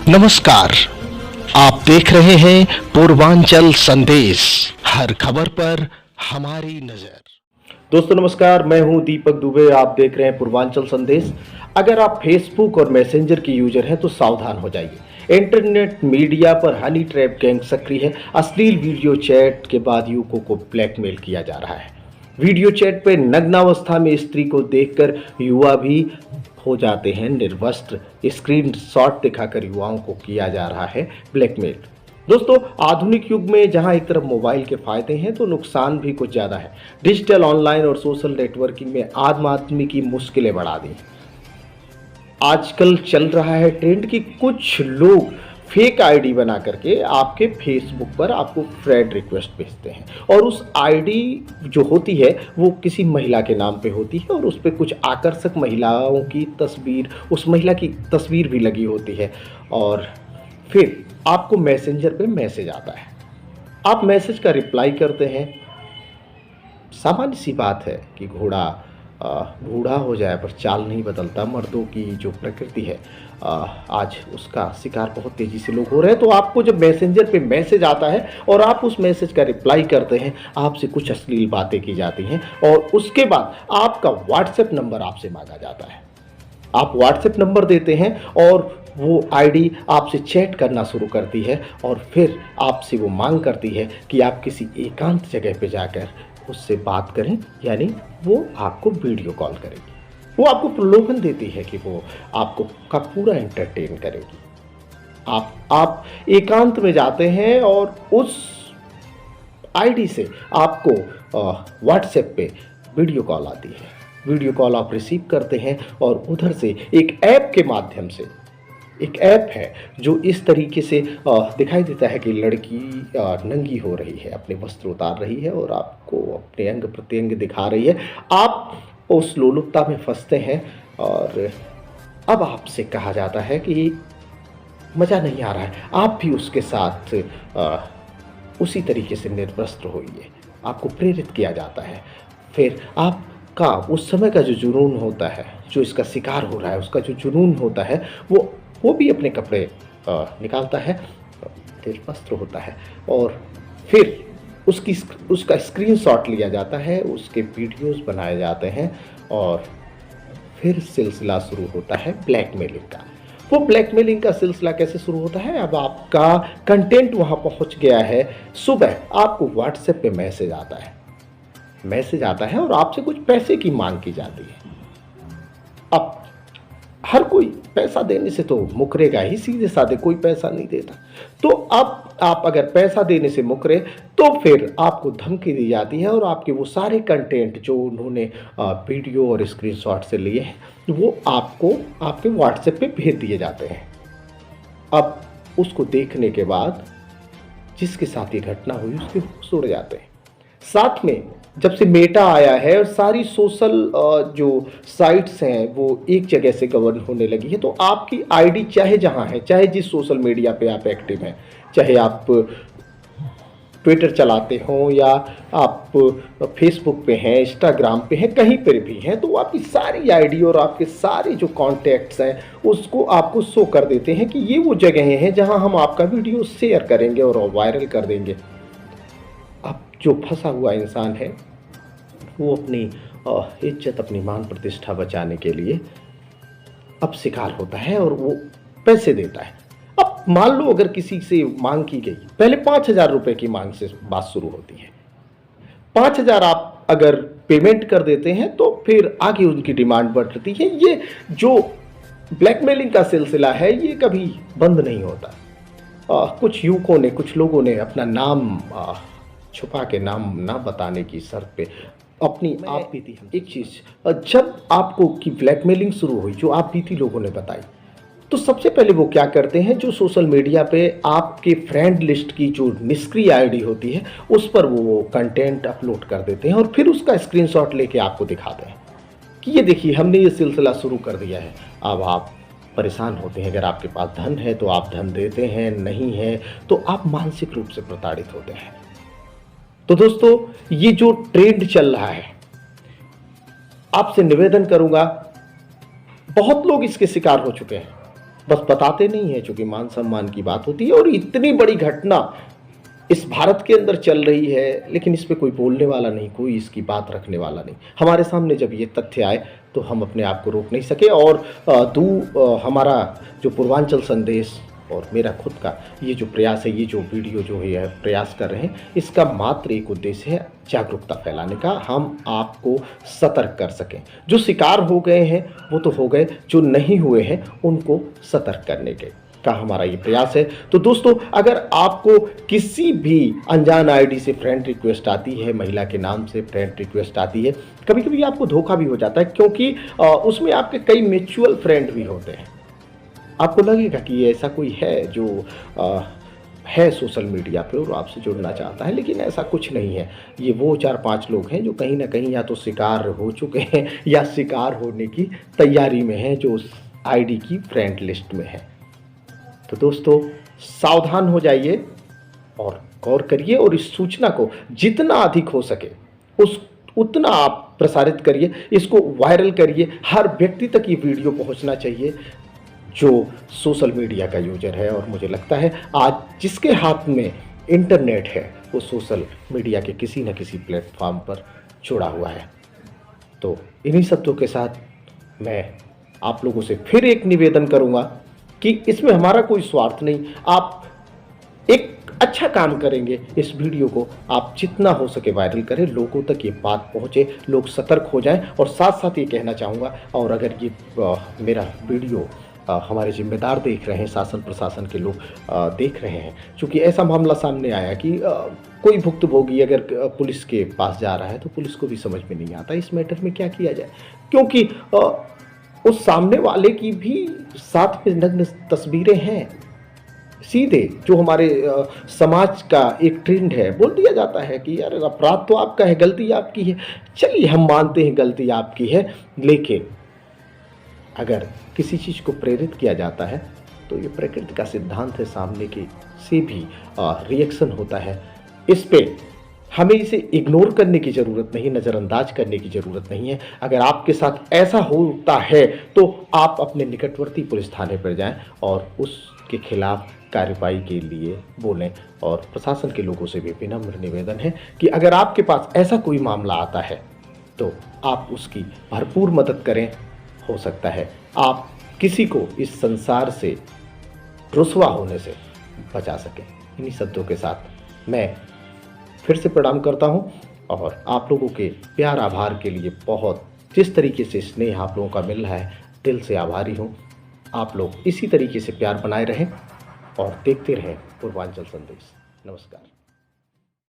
नमस्कार, आप देख रहे हैं पूर्वांचल संदेश। हर खबर पर हमारी नजर। दोस्तों नमस्कार, मैं हूं दीपक दुबे। आप देख रहे हैं पूर्वांचल संदेश। अगर आप फेसबुक और मैसेंजर के यूजर हैं तो सावधान हो जाइए। इंटरनेट मीडिया पर हनी ट्रैप गैंग सक्रिय है। अश्लील वीडियो चैट के बाद युवकों को ब्लैकमेल किया जा रहा है। वीडियो चैट पे नग्नावस्था में स्त्री को देखकर युवा भी हो जाते हैं निर्वस्त्र। स्क्रीन शॉट दिखाकर युवाओं को किया जा रहा है ब्लैकमेल। दोस्तों, आधुनिक युग में जहां एक तरफ मोबाइल के फायदे हैं तो नुकसान भी कुछ ज़्यादा है। डिजिटल, ऑनलाइन और सोशल नेटवर्किंग में आम आदमी की मुश्किलें बढ़ा दी। आजकल चल रहा है ट्रेंड कि कुछ लोग फेक आईडी बना करके आपके फेसबुक पर आपको फ्रेंड रिक्वेस्ट भेजते हैं और उस आईडी जो होती है वो किसी महिला के नाम पे होती है और उस पर कुछ आकर्षक महिलाओं की तस्वीर, उस महिला की तस्वीर भी लगी होती है। और फिर आपको मैसेंजर पे मैसेज आता है, आप मैसेज का रिप्लाई करते हैं। सामान्य सी बात है कि घोड़ा बूढ़ा हो जाए पर चाल नहीं बदलता। मर्दों की जो प्रकृति है, आज उसका शिकार बहुत तेज़ी से लोग हो रहे हैं। तो आपको जब मैसेंजर पे मैसेज आता है और आप उस मैसेज का रिप्लाई करते हैं, आपसे कुछ अश्लील बातें की जाती हैं और उसके बाद आपका व्हाट्सएप नंबर आपसे मांगा जाता है। आप व्हाट्सएप नंबर देते हैं और वो आईडी आपसे चैट करना शुरू करती है और फिर आपसे वो मांग करती है कि आप किसी एकांत जगह पे जाकर उससे बात करें, यानी वो आपको वीडियो कॉल करेगी। वो आपको प्रलोभन देती है कि वो आपको का पूरा एंटरटेन करेगी। आप एकांत में जाते हैं और उस आईडी से आपको व्हाट्सएप पे वीडियो कॉल आती है। वीडियो कॉल आप रिसीव करते हैं और उधर से एक ऐप के माध्यम से, एक ऐप है जो इस तरीके से दिखाई देता है कि लड़की नंगी हो रही है, अपने वस्त्र उतार रही है और आपको अपने अंग प्रत्यंग दिखा रही है। आप उस लोलुपता में फंसते हैं और अब आपसे कहा जाता है कि मज़ा नहीं आ रहा है, आप भी उसके साथ उसी तरीके से निर्वस्त्र होइए। आपको प्रेरित किया जाता है। फिर आपका उस समय का जो जुनून होता है, जो इसका शिकार हो रहा है, उसका जो जुनून होता है वो भी अपने कपड़े निकालता है, निर्वस्त्र होता है और फिर उसका स्क्रीनशॉट लिया जाता है, उसके वीडियोस बनाए जाते हैं और फिर सिलसिला शुरू होता है ब्लैकमेलिंग का। वो ब्लैकमेलिंग का सिलसिला कैसे शुरू होता है? अब आपका कंटेंट वहाँ पहुँच गया है। सुबह आपको व्हाट्सएप पे मैसेज आता है और आपसे कुछ पैसे की मांग की जाती है। अब हर कोई पैसा देने से तो मुकरेगा ही, सीधे साधे कोई पैसा नहीं देता। तो अब आप अगर पैसा देने से मुकरे तो फिर आपको धमकी दी जाती है और आपके वो सारे कंटेंट जो उन्होंने वीडियो और स्क्रीनशॉट से लिए हैं वो आपको आपके व्हाट्सएप पे भेज दिए जाते हैं। अब उसको देखने के बाद जिसके साथ ये घटना हुई उसके होश उड़ जाते हैं। साथ में जब से मेटा आया है और सारी सोशल जो साइट्स हैं वो एक जगह से गवर्न होने लगी है, तो आपकी आईडी चाहे जहां है, चाहे जिस सोशल मीडिया पे आप एक्टिव हैं, चाहे आप ट्विटर चलाते हो या आप फेसबुक पे हैं, इंस्टाग्राम पे हैं, कहीं पर भी हैं, तो आपकी सारी आईडी और आपके सारे जो कॉन्टैक्ट्स हैं उसको आपको शो कर देते हैं कि ये वो जगहें हैं जहां हम आपका वीडियो शेयर करेंगे और वायरल कर देंगे। अब जो फंसा हुआ इंसान है वो अपनी इज्जत, अपनी मान प्रतिष्ठा बचाने के लिए अब शिकार होता है और वो पैसे देता है। अब मान लो अगर किसी से मांग की गई, पहले 5,000 रुपये की मांग से बात शुरू होती है। 5,000 आप अगर पेमेंट कर देते हैं तो फिर आगे उनकी डिमांड बढ़ती है। ये जो ब्लैकमेलिंग का सिलसिला है ये कभी बंद नहीं होता। कुछ युवकों ने, कुछ लोगों ने अपना नाम छुपा के, नाम ना बताने की शर्त पे अपनी आप बीती एक चीज़ जब आपको की ब्लैकमेलिंग शुरू हुई, जो आप बीती लोगों ने बताई, तो सबसे पहले वो क्या करते हैं, जो सोशल मीडिया पे आपके फ्रेंड लिस्ट की जो निष्क्रिय आईडी होती है उस पर वो कंटेंट अपलोड कर देते हैं और फिर उसका स्क्रीनशॉट लेके आपको दिखाते हैं कि ये देखिए हमने ये सिलसिला शुरू कर दिया है। अब आप परेशान होते हैं। अगर आपके पास धन है तो आप धन देते हैं, नहीं है तो आप मानसिक रूप से प्रताड़ित होते हैं। तो दोस्तों, ये जो ट्रेंड चल रहा है, आपसे निवेदन करूंगा, बहुत लोग इसके शिकार हो चुके हैं। बस बताते नहीं हैं, चूंकि मान सम्मान की बात होती है और इतनी बड़ी घटना इस भारत के अंदर चल रही है, लेकिन इस पे कोई बोलने वाला नहीं, कोई इसकी बात रखने वाला नहीं। हमारे सामने जब ये तथ्य आए तो हम अपने आप को रोक नहीं सके और हमारा जो पूर्वांचल संदेश और मेरा खुद का ये जो प्रयास है, ये जो वीडियो जो है प्रयास कर रहे हैं, इसका मात्र एक उद्देश्य है जागरूकता फैलाने का, हम आपको सतर्क कर सकें। जो शिकार हो गए हैं वो तो हो गए, जो नहीं हुए हैं उनको सतर्क करने का हमारा ये प्रयास है। तो दोस्तों, अगर आपको किसी भी अनजान आईडी से फ्रेंड रिक्वेस्ट आती है, महिला के नाम से फ्रेंड रिक्वेस्ट आती है, कभी कभी आपको धोखा भी हो जाता है, क्योंकि उसमें आपके कई म्यूचुअल फ्रेंड भी होते हैं। आपको लगेगा कि ये ऐसा कोई है जो है सोशल मीडिया पे और आपसे जुड़ना चाहता है, लेकिन ऐसा कुछ नहीं है। ये वो 4-5 लोग हैं जो कहीं ना कहीं या तो शिकार हो चुके हैं या शिकार होने की तैयारी में हैं, जो उस आईडी की फ्रेंड लिस्ट में है। तो दोस्तों, सावधान हो जाइए और गौर करिए और इस सूचना को जितना अधिक हो सके उतना आप प्रसारित करिए, इसको वायरल करिए। हर व्यक्ति तक ये वीडियो पहुंचना चाहिए जो सोशल मीडिया का यूजर है। और मुझे लगता है आज जिसके हाथ में इंटरनेट है वो सोशल मीडिया के किसी न किसी प्लेटफॉर्म पर जुड़ा हुआ है। तो इन्हीं शब्दों के साथ मैं आप लोगों से फिर एक निवेदन करूंगा कि इसमें हमारा कोई स्वार्थ नहीं। आप एक अच्छा काम करेंगे, इस वीडियो को आप जितना हो सके वायरल करें, लोगों तक ये बात पहुंचे, लोग सतर्क हो जाएं। और साथ साथ ये कहना चाहूँगा, और अगर ये मेरा वीडियो हमारे जिम्मेदार देख रहे हैं, शासन प्रशासन के लोग देख रहे हैं, क्योंकि ऐसा मामला सामने आया कि कोई भुक्तभोगी अगर पुलिस के पास जा रहा है तो पुलिस को भी समझ में नहीं आता इस मैटर में क्या किया जाए, क्योंकि उस सामने वाले की भी साथ में नग्न तस्वीरें हैं। सीधे जो हमारे समाज का एक ट्रेंड है, बोल दिया जाता है कि यार अपराध तो आपका है, गलती आपकी है। चलिए हम मानते हैं गलती आपकी है, लेकिन अगर किसी चीज़ को प्रेरित किया जाता है तो ये प्रकृति का सिद्धांत है, सामने के से भी रिएक्शन होता है। इस पे हमें इसे इग्नोर करने की ज़रूरत नहीं, नज़रअंदाज करने की ज़रूरत नहीं है। अगर आपके साथ ऐसा होता है तो आप अपने निकटवर्ती पुलिस थाने पर जाएं और उसके खिलाफ कार्रवाई के लिए बोलें। और प्रशासन के लोगों से भी विनम्र निवेदन है कि अगर आपके पास ऐसा कोई मामला आता है तो आप उसकी भरपूर मदद करें। हो सकता है आप किसी को इस संसार से रुसवा होने से बचा सकें। इन्हीं शब्दों के साथ मैं फिर से प्रणाम करता हूं और आप लोगों के प्यार आभार के लिए बहुत जिस तरीके से स्नेह आप लोगों का मिल रहा है, दिल से आभारी हूं। आप लोग इसी तरीके से प्यार बनाए रहें और देखते रहें पूर्वांचल संदेश। नमस्कार।